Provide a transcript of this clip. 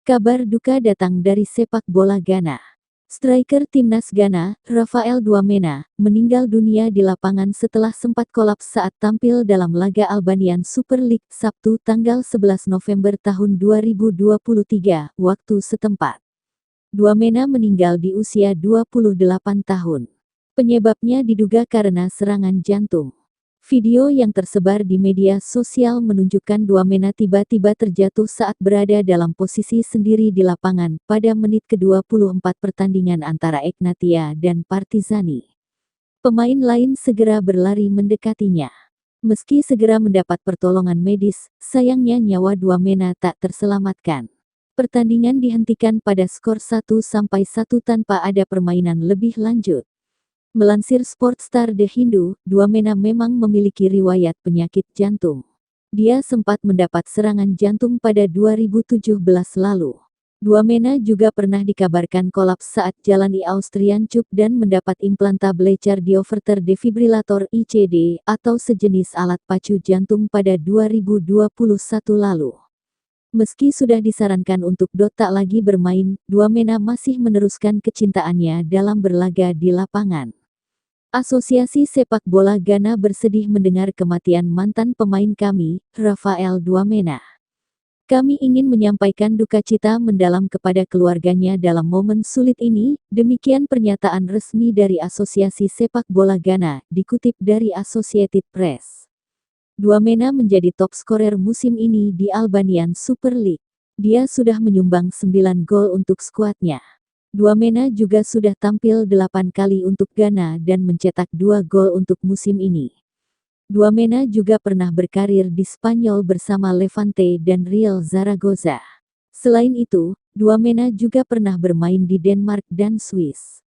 Kabar duka datang dari sepak bola Ghana. Striker timnas Ghana, Raphael Duamena, meninggal dunia di lapangan setelah sempat kolaps saat tampil dalam laga Albanian Super League Sabtu tanggal 11 November tahun 2023, waktu setempat. Duamena meninggal di usia 28 tahun. Penyebabnya diduga karena serangan jantung. Video yang tersebar di media sosial menunjukkan Duamena tiba-tiba terjatuh saat berada dalam posisi sendiri di lapangan pada menit ke-24 pertandingan antara Egnatia dan Partizani. Pemain lain segera berlari mendekatinya. Meski segera mendapat pertolongan medis, sayangnya nyawa Duamena tak terselamatkan. Pertandingan dihentikan pada skor 1-1 tanpa ada permainan lebih lanjut. Melansir Sportstar The Hindu, Duamena memang memiliki riwayat penyakit jantung. Dia sempat mendapat serangan jantung pada 2017 lalu. Duamena juga pernah dikabarkan kolaps saat jalani Austrian Cup dan mendapat implantabler cardioverter defibrillator ICD atau sejenis alat pacu jantung pada 2021 lalu. Meski sudah disarankan untuk tak lagi bermain, Duamena masih meneruskan kecintaannya dalam berlaga di lapangan. Asosiasi Sepak Bola Ghana bersedih mendengar kematian mantan pemain kami, Raphael Duamena. Kami ingin menyampaikan duka cita mendalam kepada keluarganya dalam momen sulit ini, demikian pernyataan resmi dari Asosiasi Sepak Bola Ghana, dikutip dari Associated Press. Duamena menjadi top skorer musim ini di Albanian Super League. Dia sudah menyumbang 9 gol untuk skuadnya. Duamena juga sudah tampil 8 kali untuk Ghana dan mencetak 2 gol untuk musim ini. Duamena juga pernah berkarir di Spanyol bersama Levante dan Real Zaragoza. Selain itu, Duamena juga pernah bermain di Denmark dan Swiss.